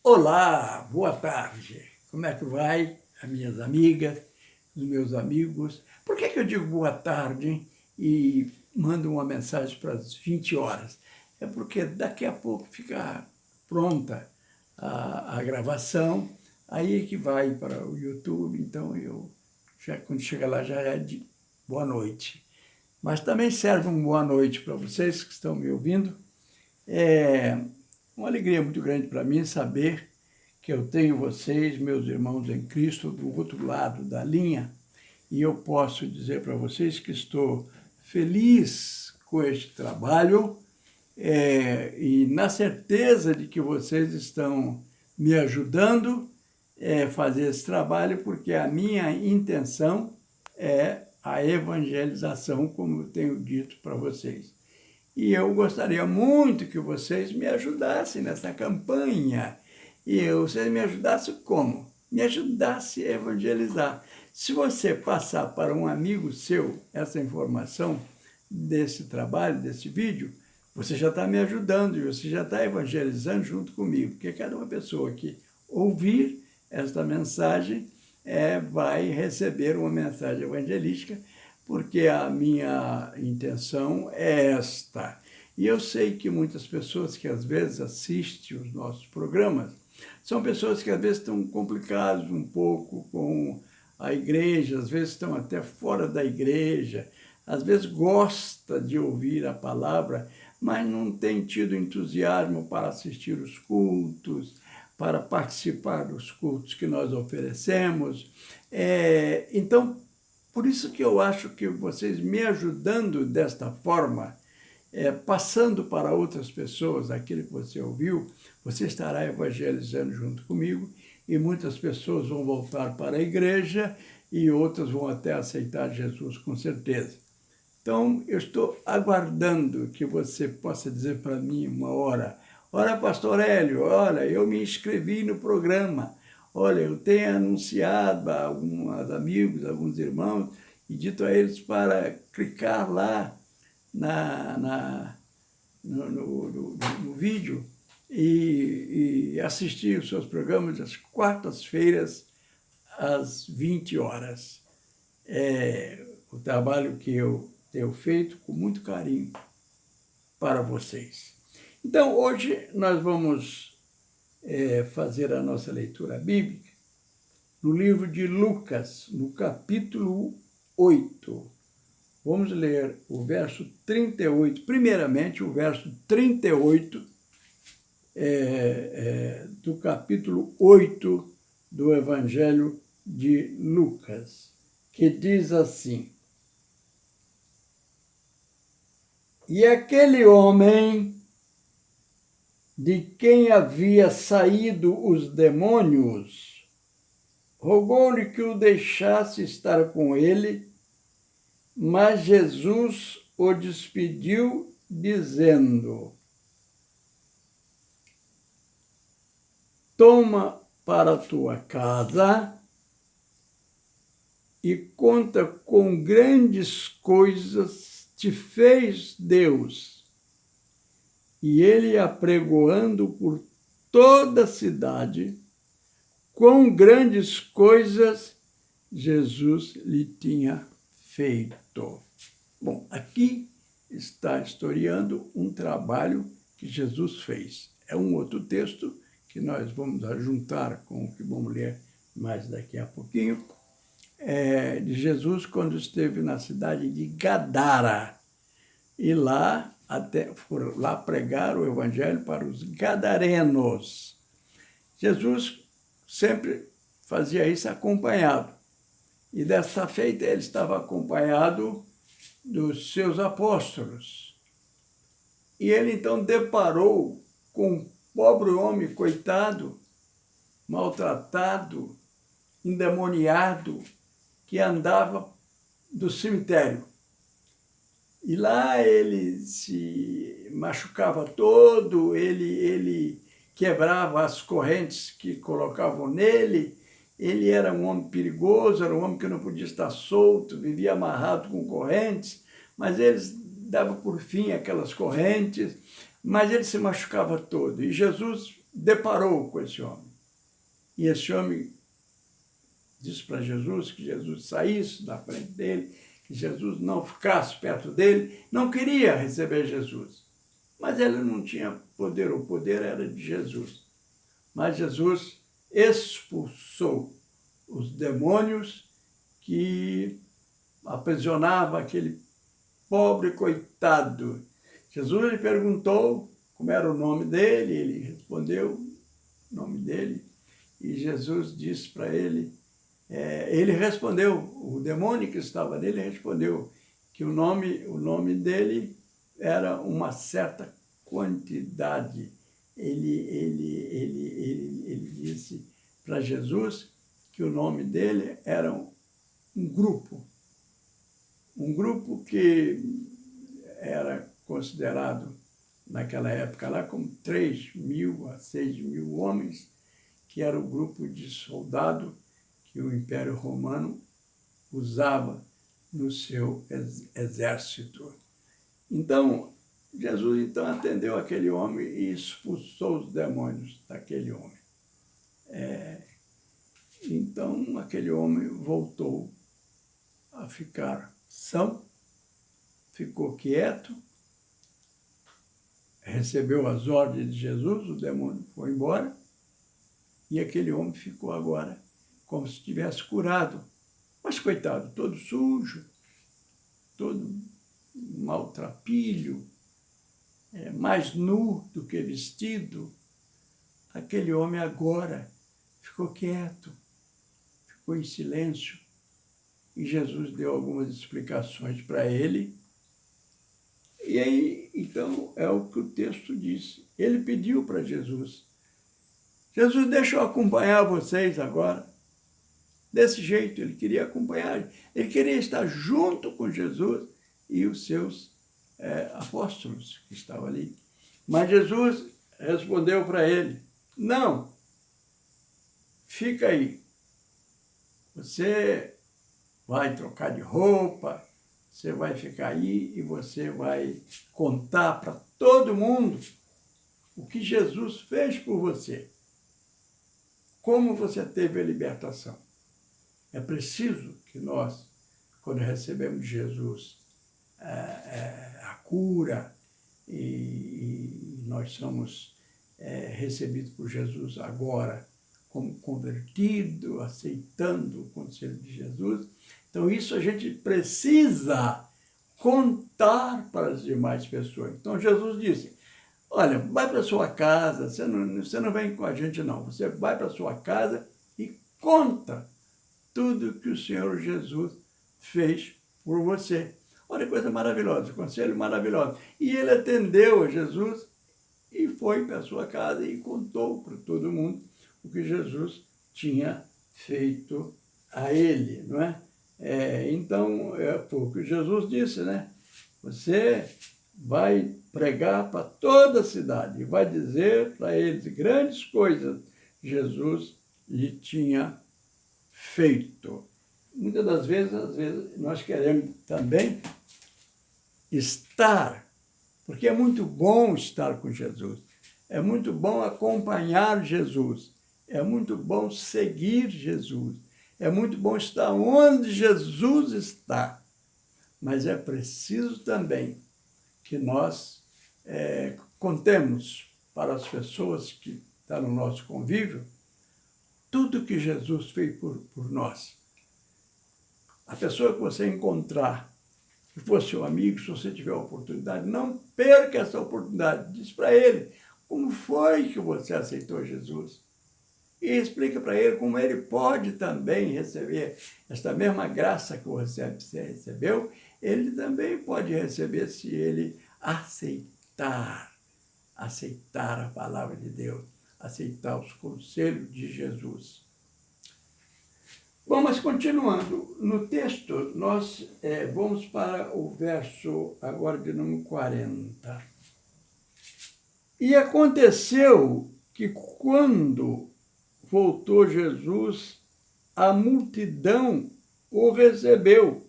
Olá, boa tarde. Como é que vai, as minhas amigas, os meus amigos? Por que eu digo boa tarde e mando uma mensagem para as 20 horas? É porque daqui a pouco fica pronta a gravação, aí que vai para o YouTube, então quando chega lá já é de boa noite. Mas também serve uma boa noite para vocês que estão me ouvindo. É uma alegria muito grande para mim saber que eu tenho vocês, meus irmãos em Cristo, do outro lado da linha, e eu posso dizer para vocês que estou feliz com este trabalho e na certeza de que vocês estão me ajudando a fazer esse trabalho, porque a minha intenção é a evangelização, como eu tenho dito para vocês. E eu gostaria muito que vocês me ajudassem nessa campanha. E vocês me ajudassem como? Me ajudassem a evangelizar. Se você passar para um amigo seu essa informação desse trabalho, desse vídeo, você já está me ajudando e você já está evangelizando junto comigo. Porque cada uma pessoa que ouvir esta mensagem vai receber uma mensagem evangelística, porque a minha intenção é esta. E eu sei que muitas pessoas que às vezes assistem os nossos programas são pessoas que às vezes estão complicadas um pouco com a igreja, às vezes estão até fora da igreja, às vezes gosta de ouvir a palavra, mas não tem tido entusiasmo para assistir os cultos, para participar dos cultos que nós oferecemos. Então, por isso que eu acho que vocês me ajudando desta forma, passando para outras pessoas aquilo que você ouviu, você estará evangelizando junto comigo e muitas pessoas vão voltar para a igreja e outras vão até aceitar Jesus com certeza. Então, eu estou aguardando que você possa dizer para mim uma hora: olha, pastor Hélio, olha, eu me inscrevi no programa, olha, eu tenho anunciado a alguns amigos, alguns irmãos, e dito a eles para clicar lá no vídeo e assistir os seus programas às quartas-feiras, às 20 horas. É o trabalho que eu tenho feito com muito carinho para vocês. Então, hoje nós vamos fazer a nossa leitura bíblica no livro de Lucas, no capítulo 8. Vamos ler o verso 38, primeiramente o verso 38 do capítulo 8 do Evangelho de Lucas, que diz assim: E aquele homem de quem havia saído os demônios rogou-lhe que o deixasse estar com ele, mas Jesus o despediu, dizendo: Toma para a tua casa e conta com grandes coisas te fez Deus. E ele, apregoando por toda a cidade, quão grandes coisas Jesus lhe tinha feito. Bom, aqui está historiando um trabalho que Jesus fez. É um outro texto que nós vamos juntar com o que vamos ler mais daqui a pouquinho, de Jesus quando esteve na cidade de Gadara. E lá, foram lá pregar o evangelho para os gadarenos. Jesus sempre fazia isso acompanhado. E dessa feita ele estava acompanhado dos seus apóstolos. E ele então deparou com um pobre homem, coitado, maltratado, endemoniado, que andava do cemitério. E lá ele se machucava todo, ele quebrava as correntes que colocavam nele. Ele era um homem perigoso, era um homem que não podia estar solto, vivia amarrado com correntes, mas eles davam por fim aquelas correntes, mas ele se machucava todo. E Jesus deparou com esse homem. E esse homem disse para Jesus que Jesus saísse da frente dele, que Jesus não ficasse perto dele, não queria receber Jesus. Mas ele não tinha poder, o poder era de Jesus. Mas Jesus expulsou os demônios que aprisionavam aquele pobre coitado. Jesus lhe perguntou como era o nome dele, ele respondeu o nome dele, e Jesus disse para ele, ele respondeu, o demônio que estava nele respondeu que o nome dele era uma certa quantidade. Ele disse para Jesus que o nome dele era um grupo que era considerado naquela época lá como 3.000 a 6.000 homens, que era o grupo de soldado que o Império Romano usava no seu exército. Então, Jesus atendeu aquele homem e expulsou os demônios daquele homem. Então, aquele homem voltou a ficar são, ficou quieto, recebeu as ordens de Jesus, o demônio foi embora, e aquele homem ficou agora como se estivesse curado. Mas, coitado, todo sujo, todo maltrapilho, mais nu do que vestido, aquele homem agora ficou quieto, ficou em silêncio, e Jesus deu algumas explicações para ele. E aí, então, é o que o texto diz. Ele pediu para Jesus, Jesus, deixa eu acompanhar vocês agora. Desse jeito, ele queria acompanhar, ele queria estar junto com Jesus e os seus apóstolos que estavam ali. Mas Jesus respondeu para ele, não, fica aí, você vai trocar de roupa, você vai ficar aí e você vai contar para todo mundo o que Jesus fez por você, como você teve a libertação. É preciso que nós, quando recebemos Jesus, a cura, e nós somos recebidos por Jesus agora como convertido, aceitando o conselho de Jesus. Então, isso a gente precisa contar para as demais pessoas. Então, Jesus disse, olha, vai para a sua casa, você não vem com a gente não, você vai para a sua casa e conta tudo que o Senhor Jesus fez por você. Olha que coisa maravilhosa, conselho maravilhoso. E ele atendeu a Jesus e foi para a sua casa e contou para todo mundo o que Jesus tinha feito a ele, não é? Então, foi o que Jesus disse, né? Você vai pregar para toda a cidade e vai dizer para eles grandes coisas que Jesus lhe tinha feito. Muitas das vezes, às vezes, nós queremos também estar, porque é muito bom estar com Jesus, é muito bom acompanhar Jesus, é muito bom seguir Jesus, é muito bom estar onde Jesus está, mas é preciso também que nós contemos para as pessoas que estão no nosso convívio tudo que Jesus fez por nós. A pessoa que você encontrar, que for seu amigo, se você tiver a oportunidade, não perca essa oportunidade. Diz para ele como foi que você aceitou Jesus. E explica para ele como ele pode também receber esta mesma graça que você recebeu, ele também pode receber se ele aceitar a palavra de Deus, aceitar os conselhos de Jesus. Bom, mas continuando, no texto, nós vamos para o verso agora de número 40. E aconteceu que quando voltou Jesus, a multidão o recebeu,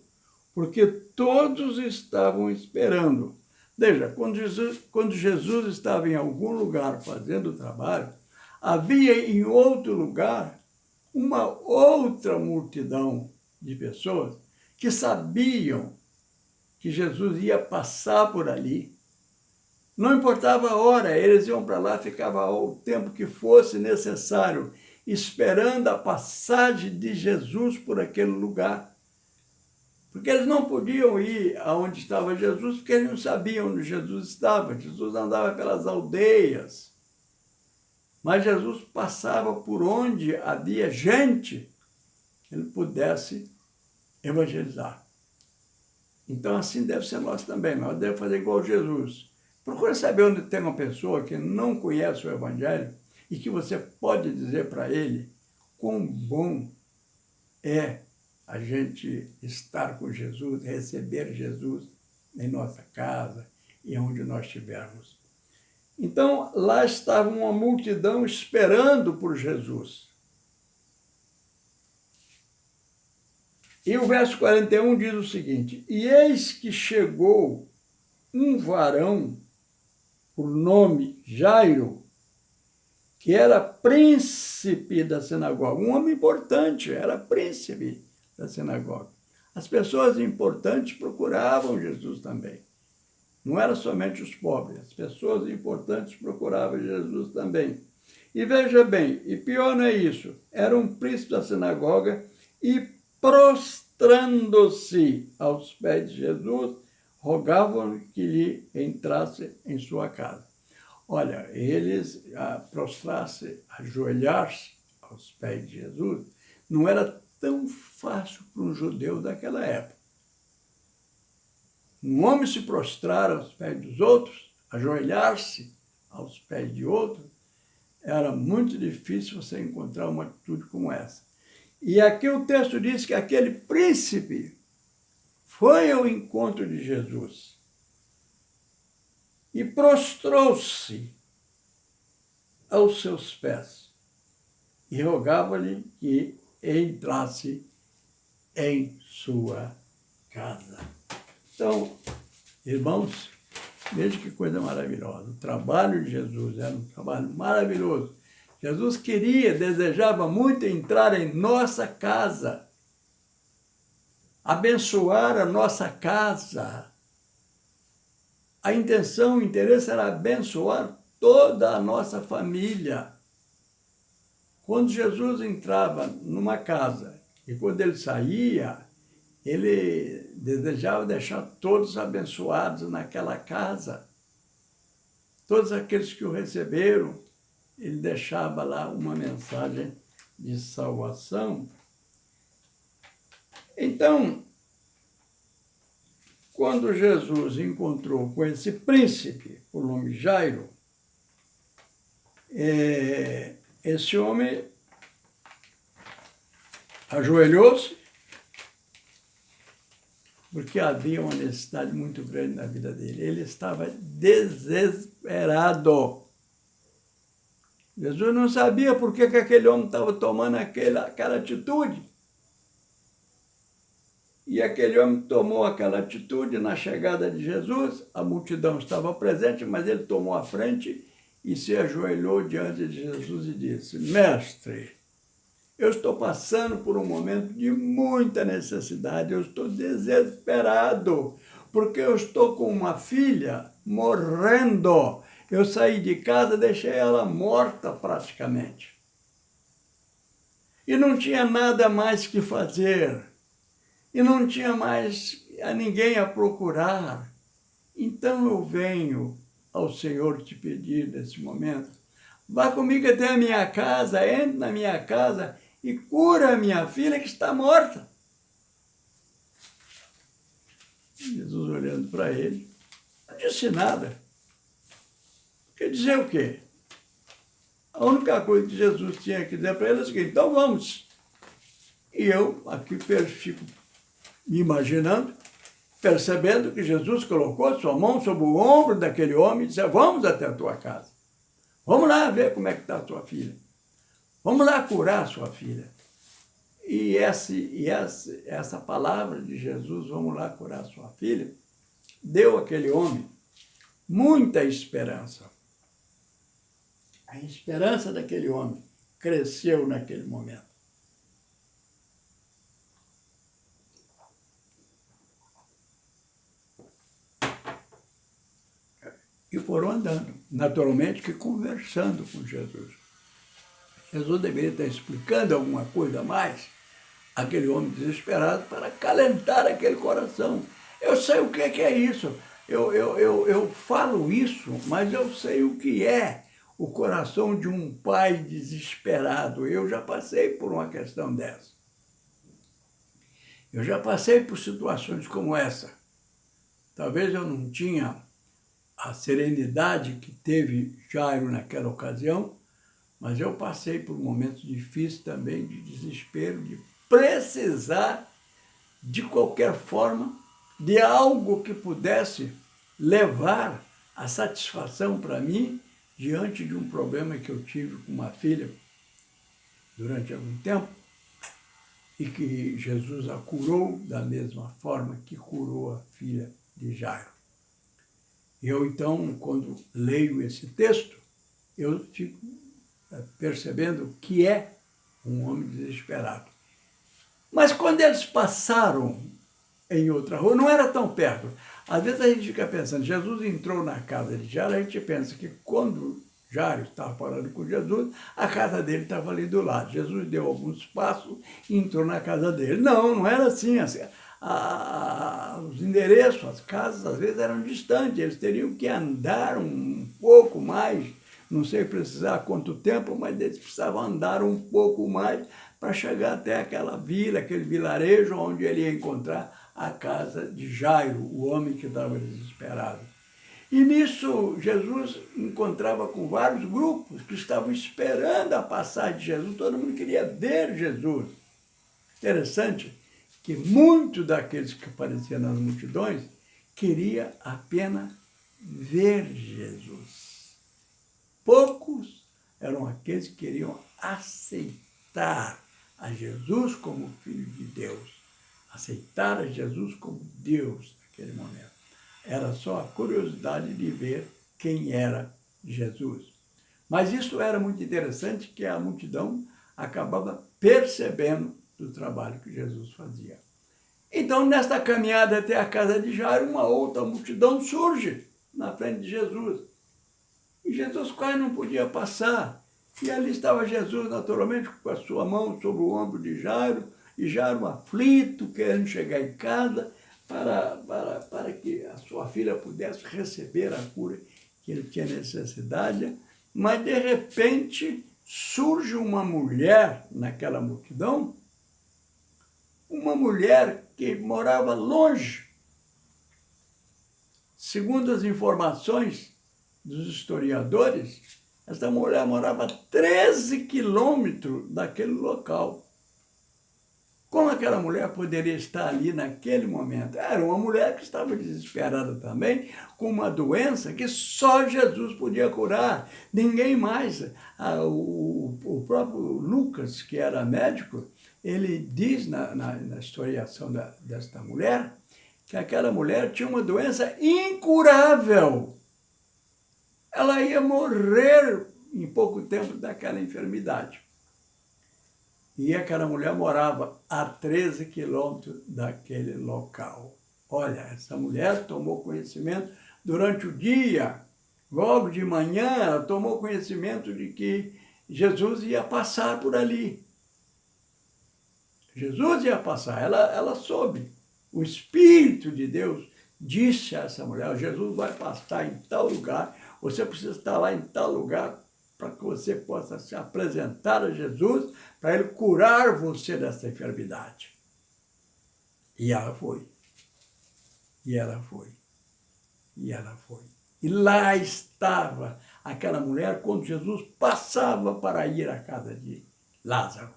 porque todos estavam esperando. Veja, quando Jesus estava em algum lugar fazendo o trabalho, havia em outro lugar uma outra multidão de pessoas que sabiam que Jesus ia passar por ali. Não importava a hora, eles iam para lá, ficava o tempo que fosse necessário, esperando a passagem de Jesus por aquele lugar. Porque eles não podiam ir aonde estava Jesus, porque eles não sabiam onde Jesus estava. Jesus andava pelas aldeias. Mas Jesus passava por onde havia gente que ele pudesse evangelizar. Então, assim deve ser nós também. Nós devemos fazer igual Jesus. Procura saber onde tem uma pessoa que não conhece o Evangelho e que você pode dizer para ele quão bom é a gente estar com Jesus, receber Jesus em nossa casa e onde nós estivermos. Então, lá estava uma multidão esperando por Jesus. E o verso 41 diz o seguinte: E eis que chegou um varão, por nome Jairo, que era príncipe da sinagoga, um homem importante, era príncipe da sinagoga. As pessoas importantes procuravam Jesus também. Não era somente os pobres, as pessoas importantes procuravam Jesus também. E veja bem, e pior não é isso, era um príncipe da sinagoga e prostrando-se aos pés de Jesus, rogavam que lhe entrasse em sua casa. Olha, eles prostrar-se, ajoelhar-se aos pés de Jesus, não era tão fácil para um judeu daquela época. Um homem se prostrar aos pés dos outros, ajoelhar-se aos pés de outros, era muito difícil você encontrar uma atitude como essa. E aqui o texto diz que aquele príncipe foi ao encontro de Jesus e prostrou-se aos seus pés e rogava-lhe que entrasse em sua casa. Então, irmãos, veja que coisa maravilhosa. O trabalho de Jesus era um trabalho maravilhoso. Jesus desejava muito entrar em nossa casa, abençoar a nossa casa. A intenção, o interesse era abençoar toda a nossa família. Quando Jesus entrava numa casa e quando ele saía, ele desejava deixar todos abençoados naquela casa. Todos aqueles que o receberam, ele deixava lá uma mensagem de salvação. Então, quando Jesus encontrou com esse príncipe, por nome Jairo, esse homem ajoelhou-se, porque havia uma necessidade muito grande na vida dele. Ele estava desesperado. Jesus não sabia por que aquele homem estava tomando aquela atitude. E aquele homem tomou aquela atitude na chegada de Jesus, a multidão estava presente, mas ele tomou a frente e se ajoelhou diante de Jesus e disse: Mestre, eu estou passando por um momento de muita necessidade, eu estou desesperado, porque eu estou com uma filha morrendo. Eu saí de casa, deixei ela morta praticamente. E não tinha nada mais que fazer. E não tinha mais a ninguém a procurar. Então eu venho ao Senhor te pedir nesse momento, vá comigo até a minha casa, entre na minha casa e cura a minha filha que está morta. Jesus olhando para ele, não disse nada. Quer dizer o quê? A única coisa que Jesus tinha que dizer para ele é o seguinte: então vamos. E eu aqui fico me imaginando, percebendo que Jesus colocou sua mão sobre o ombro daquele homem e disse: vamos até a tua casa. Vamos lá ver como é que está a tua filha. Vamos lá curar a sua filha. E essa palavra de Jesus, vamos lá curar a sua filha, deu àquele homem muita esperança. A esperança daquele homem cresceu naquele momento. E foram andando, naturalmente que conversando com Jesus. Jesus deveria estar explicando alguma coisa a mais àquele homem desesperado para acalentar aquele coração. Eu sei o que é isso. Eu falo isso, mas eu sei o que é o coração de um pai desesperado. Eu já passei por uma questão dessa. Eu já passei por situações como essa. Talvez eu não tinha a serenidade que teve Jairo naquela ocasião, mas eu passei por momentos difíceis também, de desespero, de precisar, de qualquer forma, de algo que pudesse levar a satisfação para mim diante de um problema que eu tive com uma filha durante algum tempo e que Jesus a curou da mesma forma que curou a filha de Jairo. Eu, então, quando leio esse texto, eu fico percebendo que é um homem desesperado. Mas quando eles passaram em outra rua, não era tão perto. Às vezes a gente fica pensando, Jesus entrou na casa de Jairo, a gente pensa que quando Jairo estava falando com Jesus, a casa dele estava ali do lado. Jesus deu alguns passos e entrou na casa dele. Não, não era assim. Os endereços, as casas, às vezes eram distantes, eles teriam que andar um pouco mais, não sei precisar quanto tempo, mas eles precisavam andar um pouco mais para chegar até aquela vila, aquele vilarejo onde ele ia encontrar a casa de Jairo, o homem que estava desesperado. E nisso Jesus encontrava com vários grupos que estavam esperando a passagem de Jesus, todo mundo queria ver Jesus. Interessante que muitos daqueles que apareciam nas multidões queria apenas ver Jesus. Poucos eram aqueles que queriam aceitar a Jesus como Filho de Deus, aceitar a Jesus como Deus naquele momento. Era só a curiosidade de ver quem era Jesus. Mas isso era muito interessante, que a multidão acabava percebendo do trabalho que Jesus fazia. Então, nesta caminhada até a casa de Jairo, uma outra multidão surge na frente de Jesus. E Jesus quase não podia passar. E ali estava Jesus, naturalmente, com a sua mão sobre o ombro de Jairo, e Jairo aflito, querendo chegar em casa para que a sua filha pudesse receber a cura que ele tinha necessidade. Mas, de repente, surge uma mulher naquela multidão, uma mulher que morava longe. Segundo as informações dos historiadores, essa mulher morava a 13 quilômetros daquele local. Como aquela mulher poderia estar ali naquele momento? Era uma mulher que estava desesperada também, com uma doença que só Jesus podia curar, ninguém mais. O próprio Lucas, que era médico, ele diz na historiação desta mulher, que aquela mulher tinha uma doença incurável. Ela ia morrer em pouco tempo daquela enfermidade. E aquela mulher morava a 13 quilômetros daquele local. Olha, essa mulher tomou conhecimento durante o dia, logo de manhã, ela tomou conhecimento de que Jesus ia passar por ali. Jesus ia passar, ela soube. O Espírito de Deus disse a essa mulher, Jesus vai passar em tal lugar, você precisa estar lá em tal lugar para que você possa se apresentar a Jesus, para ele curar você dessa enfermidade. E ela foi. E ela foi. E ela foi. E lá estava aquela mulher quando Jesus passava para ir à casa de Lázaro.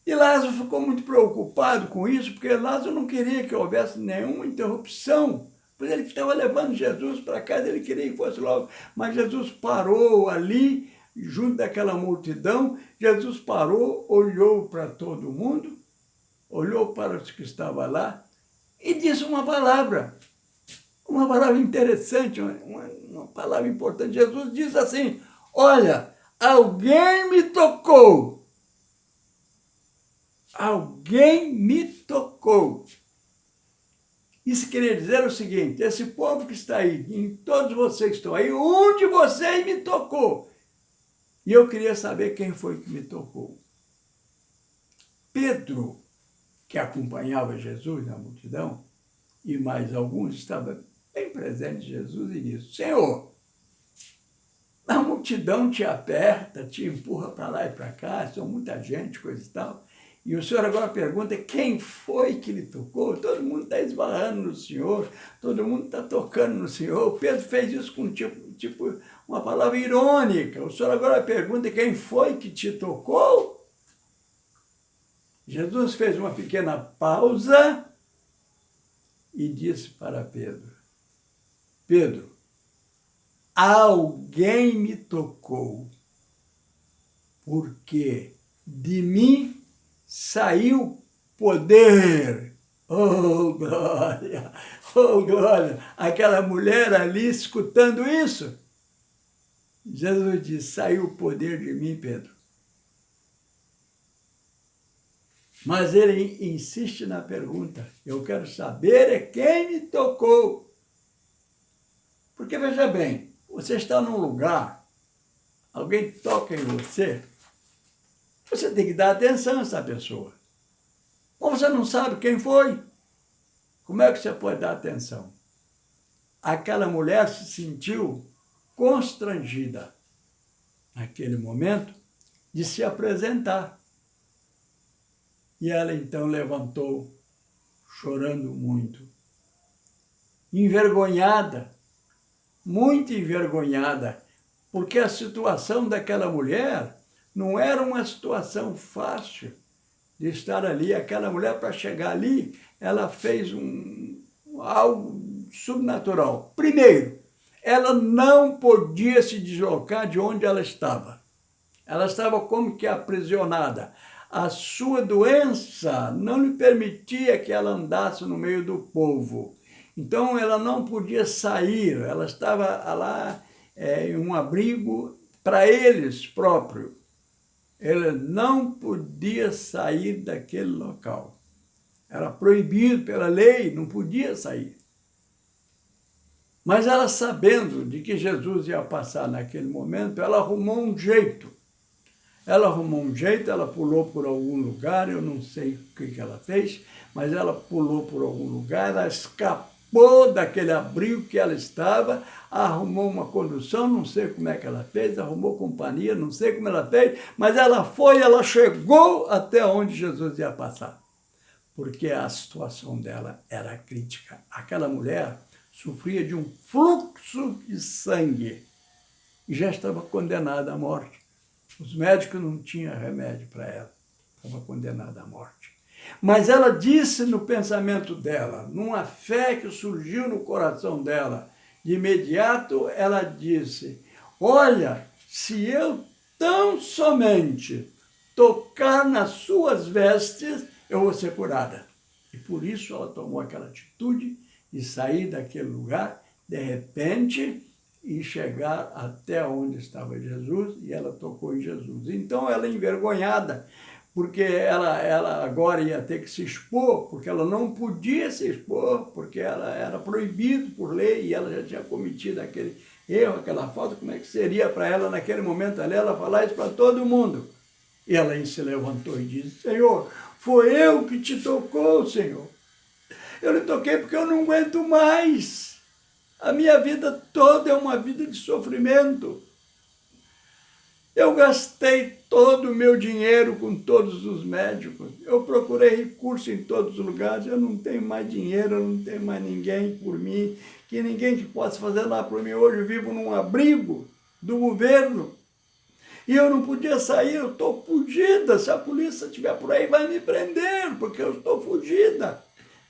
E Lázaro ficou muito preocupado com isso, porque Lázaro não queria que houvesse nenhuma interrupção, pois ele estava levando Jesus para casa, ele queria que fosse logo. Mas Jesus parou ali, junto daquela multidão, Jesus parou, olhou para todo mundo, olhou para os que estavam lá e disse uma palavra. Uma palavra interessante, uma palavra importante. Jesus diz assim, olha, alguém me tocou. Alguém me tocou. Isso queria dizer o seguinte, esse povo que está aí, em todos vocês que estão aí, um de vocês me tocou. E eu queria saber quem foi que me tocou. Pedro, que acompanhava Jesus na multidão, e mais alguns estavam bem presentes Jesus e disse, Senhor, a multidão te aperta, te empurra para lá e para cá, são muita gente, coisa e tal. E o senhor agora pergunta quem foi que lhe tocou? Todo mundo está esbarrando no senhor, todo mundo está tocando no senhor. Pedro fez isso com tipo uma palavra irônica. O senhor agora pergunta quem foi que te tocou? Jesus fez uma pequena pausa e disse para Pedro, Pedro, alguém me tocou, porque de mim saiu poder. Oh, glória! Oh, glória! Aquela mulher ali escutando isso. Jesus disse, saiu o poder de mim, Pedro. Mas ele insiste na pergunta. Eu quero saber é quem me tocou. Porque, veja bem, você está num lugar, alguém toca em você, você tem que dar atenção a essa pessoa. Ou você não sabe quem foi, como é que você pode dar atenção? Aquela mulher se sentiu constrangida, naquele momento, de se apresentar. E ela então levantou, chorando muito, envergonhada, muito envergonhada, porque a situação daquela mulher não era uma situação fácil de estar ali. Aquela mulher, para chegar ali, ela fez algo subnatural. Primeiro, ela não podia se deslocar de onde ela estava. Ela estava como que aprisionada. A sua doença não lhe permitia que ela andasse no meio do povo. Então, ela não podia sair, ela estava lá em um abrigo para eles próprios. Ela não podia sair daquele local. Era proibido pela lei, não podia sair. Mas ela, sabendo de que Jesus ia passar naquele momento, ela arrumou um jeito. Ela pulou por algum lugar, eu não sei o que ela fez, mas ela pulou por algum lugar, ela escapou daquele abrigo que ela estava, arrumou uma condução, não sei como é que ela fez, arrumou companhia, não sei como ela fez, mas ela chegou até onde Jesus ia passar, porque a situação dela era crítica. Aquela mulher sofria de um fluxo de sangue e já estava condenada à morte. Os médicos não tinham remédio para ela, estava condenada à morte. Mas ela disse no pensamento dela, numa fé que surgiu no coração dela, de imediato ela disse, olha, se eu tão somente tocar nas suas vestes, eu vou ser curada. E por isso ela tomou aquela atitude de sair daquele lugar, de repente, e chegar até onde estava Jesus, e ela tocou em Jesus. Então ela, envergonhada, porque ela agora ia ter que se expor, porque ela não podia se expor, porque ela era proibido por lei, e ela já tinha cometido aquele erro, aquela falta. Como é que seria para ela, naquele momento ali, ela falar isso para todo mundo? E ela se levantou e disse, Senhor, foi eu que te tocou, Senhor. Eu lhe toquei porque eu não aguento mais. A minha vida toda é uma vida de sofrimento. Eu gastei todo o meu dinheiro com todos os médicos. Eu procurei recurso em todos os lugares. Eu não tenho mais dinheiro, eu não tenho mais ninguém por mim, que ninguém que possa fazer nada por mim. Hoje eu vivo num abrigo do governo. E eu não podia sair, eu estou fugida. Se a polícia estiver por aí, vai me prender, porque eu estou fugida.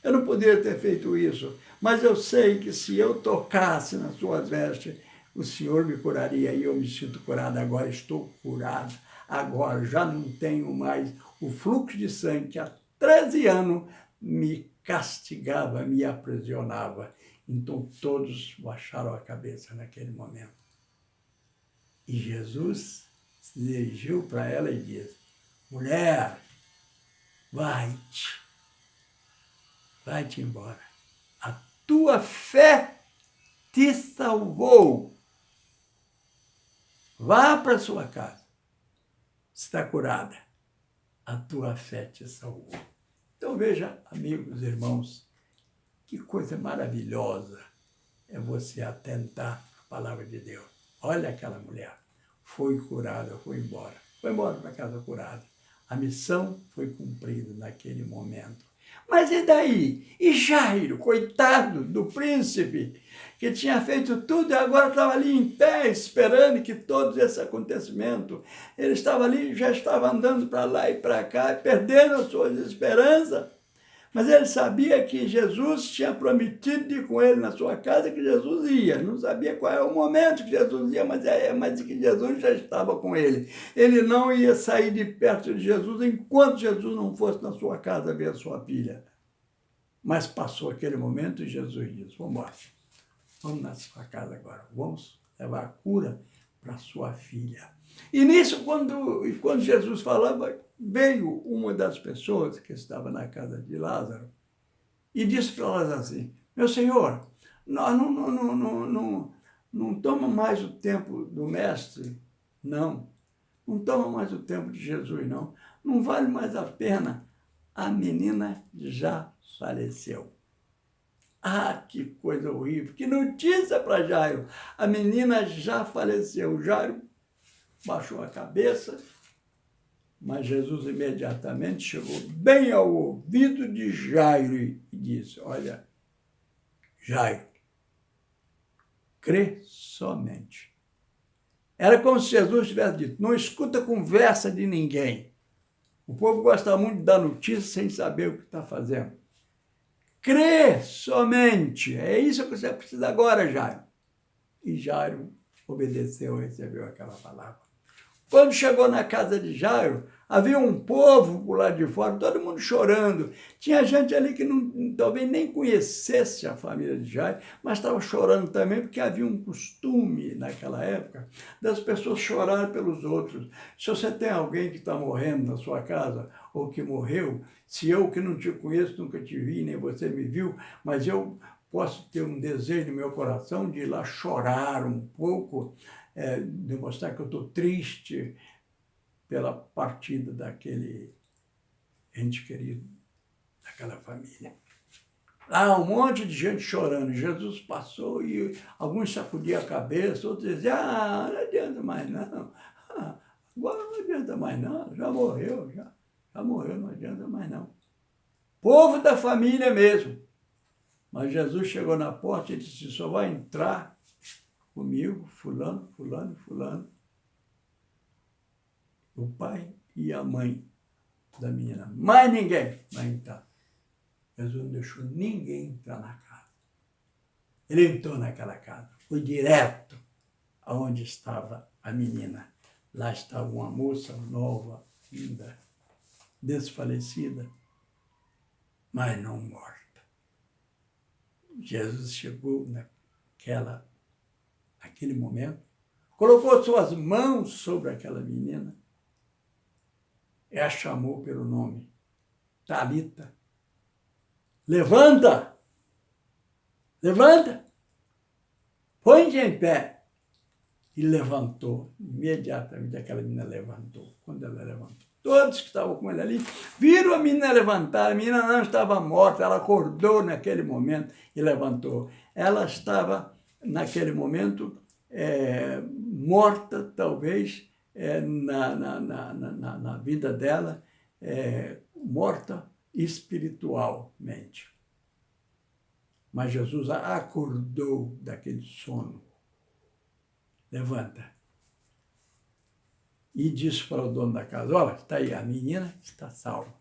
Eu não poderia ter feito isso. Mas eu sei que se eu tocasse nas suas vestes, o Senhor me curaria, e eu me sinto curado. Agora estou curado. Agora já não tenho mais o fluxo de sangue que há 13 anos me castigava, me aprisionava. Então todos baixaram a cabeça naquele momento. E Jesus se dirigiu para ela e disse: mulher, vai-te embora. A tua fé te salvou. Vá para sua casa. Está curada. A tua fé te salvou. Então veja, amigos, irmãos, que coisa maravilhosa é você atentar à palavra de Deus. Olha aquela mulher, foi curada, foi embora para casa curada. A missão foi cumprida naquele momento. Mas e daí? E Jairo, coitado do príncipe, que tinha feito tudo e agora estava ali em pé, esperando que todo esse acontecimento, ele estava ali, já estava andando para lá e para cá, perdendo as suas esperanças. Mas ele sabia que Jesus tinha prometido ir com ele na sua casa, que Jesus ia. Não sabia qual era o momento que Jesus ia, mas que Jesus já estava com ele. Ele não ia sair de perto de Jesus enquanto Jesus não fosse na sua casa ver a sua filha. Mas passou aquele momento e Jesus disse: vamos embora. Vamos na sua casa agora. Vamos levar a cura para sua filha. E nisso, quando Jesus falava, veio uma das pessoas que estava na casa de Lázaro e disse para Lázaro assim: meu senhor, nós não toma mais o tempo do mestre, não toma mais o tempo de Jesus, não vale mais a pena, a menina já faleceu. Ah, que coisa horrível, que notícia para Jairo, a menina já faleceu. Jairo baixou a cabeça, mas Jesus imediatamente chegou bem ao ouvido de Jairo e disse: olha, Jairo, crê somente. Era como se Jesus tivesse dito: não escuta conversa de ninguém. O povo gosta muito de dar notícia sem saber o que está fazendo. Crê somente. É isso que você precisa agora, Jairo. E Jairo obedeceu e recebeu aquela palavra. Quando chegou na casa de Jairo, havia um povo por lá de fora, todo mundo chorando. Tinha gente ali que talvez nem conhecesse a família de Jairo, mas estava chorando também, porque havia um costume naquela época das pessoas chorarem pelos outros. Se você tem alguém que está morrendo na sua casa, ou que morreu, se eu que não te conheço, nunca te vi, nem você me viu, mas eu posso ter um desejo no meu coração de ir lá chorar um pouco, demonstrar que eu estou triste pela partida daquele ente querido, daquela família. Lá um monte de gente chorando. Jesus passou e alguns sacudiam a cabeça, outros diziam: não adianta mais não. Agora não adianta mais não, já morreu, não adianta mais não. Povo da família mesmo. Mas Jesus chegou na porta e disse: só vai entrar comigo, fulano, fulano, fulano, o pai e a mãe da menina. Mais ninguém vai entrar. Jesus não deixou ninguém entrar na casa. Ele entrou naquela casa, foi direto aonde estava a menina. Lá estava uma moça nova, ainda desfalecida, mas não morta. Jesus chegou naquele momento, colocou suas mãos sobre aquela menina e a chamou pelo nome: Talita, levanta, levanta, põe-te em pé. E levantou, imediatamente aquela menina levantou. Quando ela levantou, todos que estavam com ele ali viram a menina levantar. A menina não estava morta, ela acordou naquele momento e levantou. Ela estava, naquele momento, morta, talvez, na vida dela, morta espiritualmente. Mas Jesus a acordou daquele sono. Levanta. E disse para o dono da casa: olha, está aí, a menina está salva.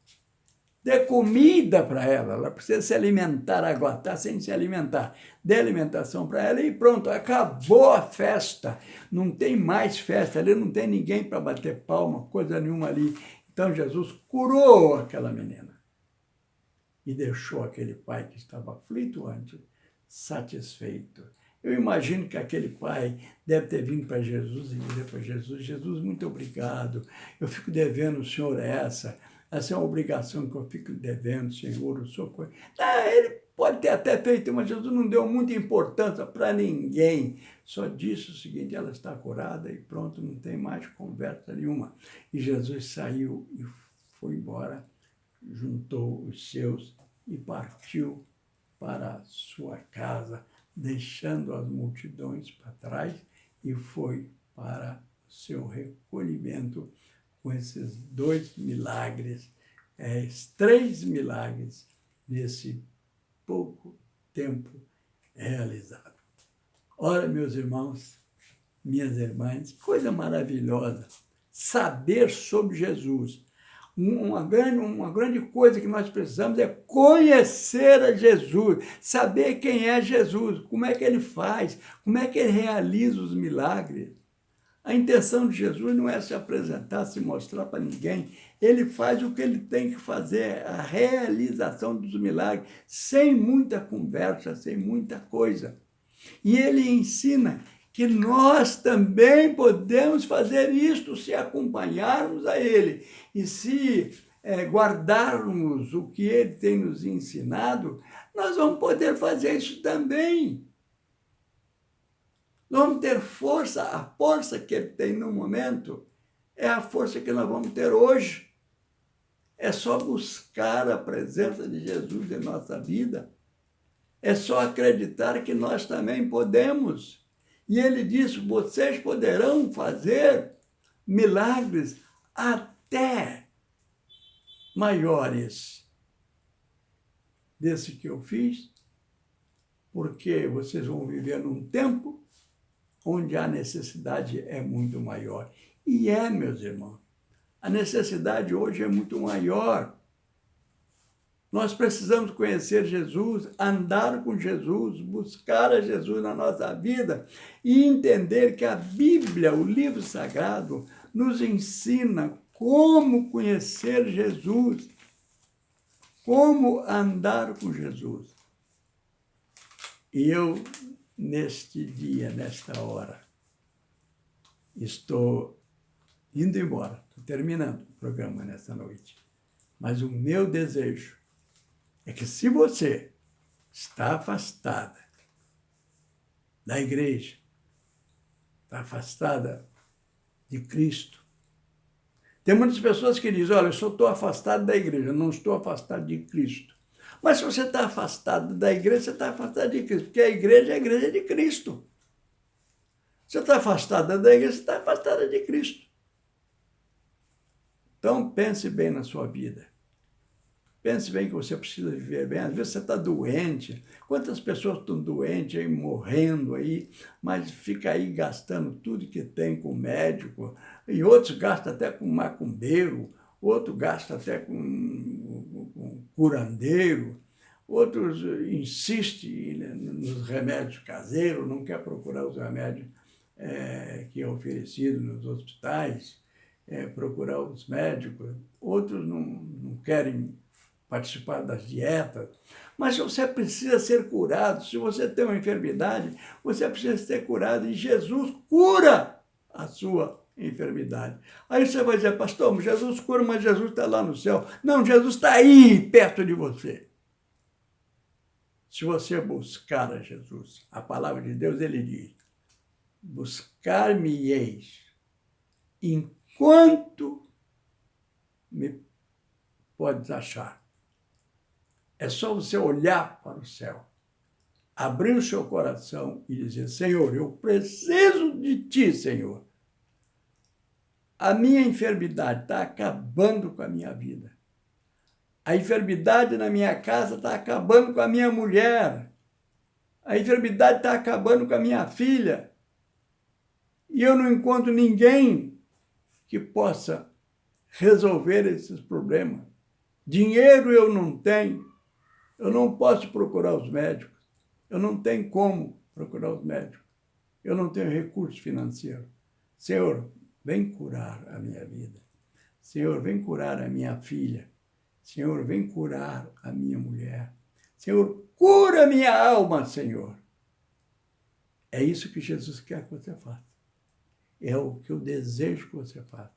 Dê comida para ela, ela precisa se alimentar agora, está sem se alimentar. Dê alimentação para ela e pronto, acabou a festa. Não tem mais festa ali, não tem ninguém para bater palma, coisa nenhuma ali. Então Jesus curou aquela menina e deixou aquele pai que estava aflito antes satisfeito. Eu imagino que aquele pai deve ter vindo para Jesus e dizer para Jesus, Jesus, muito obrigado, eu fico devendo o Senhor essa é uma obrigação que eu fico devendo, Senhor, o Senhor... ele pode ter até feito, mas Jesus não deu muita importância para ninguém, só disse o seguinte, ela está curada e pronto, não tem mais conversa nenhuma. E Jesus saiu e foi embora, juntou os seus e partiu para a sua casa, deixando as multidões para trás e foi para o seu recolhimento com esses 2 milagres, 3 milagres nesse pouco tempo realizado. Ora, meus irmãos, minhas irmãs, coisa maravilhosa, saber sobre Jesus. Uma grande coisa que nós precisamos é conhecer a Jesus, saber quem é Jesus, como é que ele faz, como é que ele realiza os milagres. A intenção de Jesus não é se apresentar, se mostrar para ninguém. Ele faz o que ele tem que fazer, a realização dos milagres, sem muita conversa, sem muita coisa. E ele ensina que nós também podemos fazer isto se acompanharmos a ele e se guardarmos o que ele tem nos ensinado, nós vamos poder fazer isso também. Nós vamos ter força, a força que ele tem no momento é a força que nós vamos ter hoje. É só buscar a presença de Jesus em nossa vida. É só acreditar que nós também podemos. E ele disse, vocês poderão fazer milagres até maiores desse que eu fiz, porque vocês vão viver num tempo onde a necessidade é muito maior. E meus irmãos, a necessidade hoje é muito maior. Nós precisamos conhecer Jesus, andar com Jesus, buscar a Jesus na nossa vida e entender que a Bíblia, o livro sagrado, nos ensina como conhecer Jesus, como andar com Jesus. E eu, neste dia, nesta hora, estou indo embora, estou terminando o programa nesta noite. Mas o meu desejo é que se você está afastada da igreja, está afastada de Cristo, tem muitas pessoas que dizem, olha, eu só estou afastado da igreja, não estou afastado de Cristo. Mas se você está afastado da igreja, você está afastado de Cristo, porque a igreja é a igreja de Cristo. Você está afastada da igreja, você está afastada de Cristo. Então, pense bem na sua vida. Pense bem que você precisa viver bem. Às vezes você está doente. Quantas pessoas estão doentes aí, morrendo aí, mas fica aí gastando tudo que tem com médico. E outros gastam até com macumbeiro. Outros gastam até com curandeiro. Outros insistem nos remédios caseiros, não quer procurar os remédios que é oferecido nos hospitais, procurar os médicos. Outros não querem participar das dietas, mas você precisa ser curado. Se você tem uma enfermidade, você precisa ser curado, e Jesus cura a sua enfermidade. Aí você vai dizer, pastor, Jesus cura, mas Jesus está lá no céu. Não, Jesus está aí, perto de você. Se você buscar a Jesus, a palavra de Deus, ele diz, buscar-me-eis enquanto me podes achar. É só você olhar para o céu, abrir o seu coração e dizer, Senhor, eu preciso de Ti, Senhor. A minha enfermidade está acabando com a minha vida. A enfermidade na minha casa está acabando com a minha mulher. A enfermidade está acabando com a minha filha. E eu não encontro ninguém que possa resolver esses problemas. Dinheiro eu não tenho. Eu não posso procurar os médicos. Eu não tenho como procurar os médicos. Eu não tenho recurso financeiro. Senhor, vem curar a minha vida. Senhor, vem curar a minha filha. Senhor, vem curar a minha mulher. Senhor, cura minha alma, Senhor. É isso que Jesus quer que você faça. É o que eu desejo que você faça.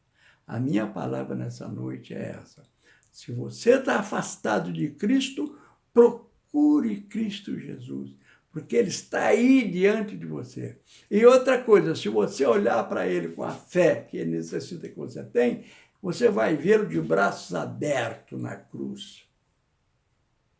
A minha palavra nessa noite é essa. Se você está afastado de Cristo, procure Cristo Jesus, porque Ele está aí diante de você. E outra coisa, se você olhar para Ele com a fé que Ele necessita que você tem, você vai vê-lo de braços abertos na cruz,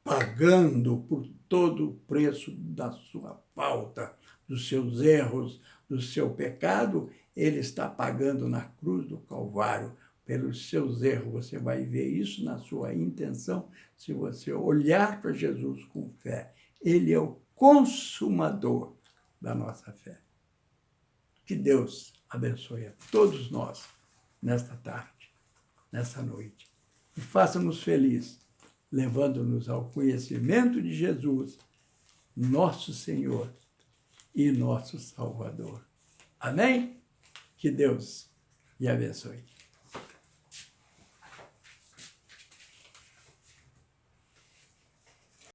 pagando por todo o preço da sua falta, dos seus erros, do seu pecado. Ele está pagando na cruz do Calvário pelos seus erros. Você vai ver isso na sua intenção, se você olhar para Jesus com fé. Ele é o consumador da nossa fé. Que Deus abençoe a todos nós nesta tarde, nessa noite. E faça-nos felizes, levando-nos ao conhecimento de Jesus, nosso Senhor e nosso Salvador. Amém? Que Deus lhe abençoe.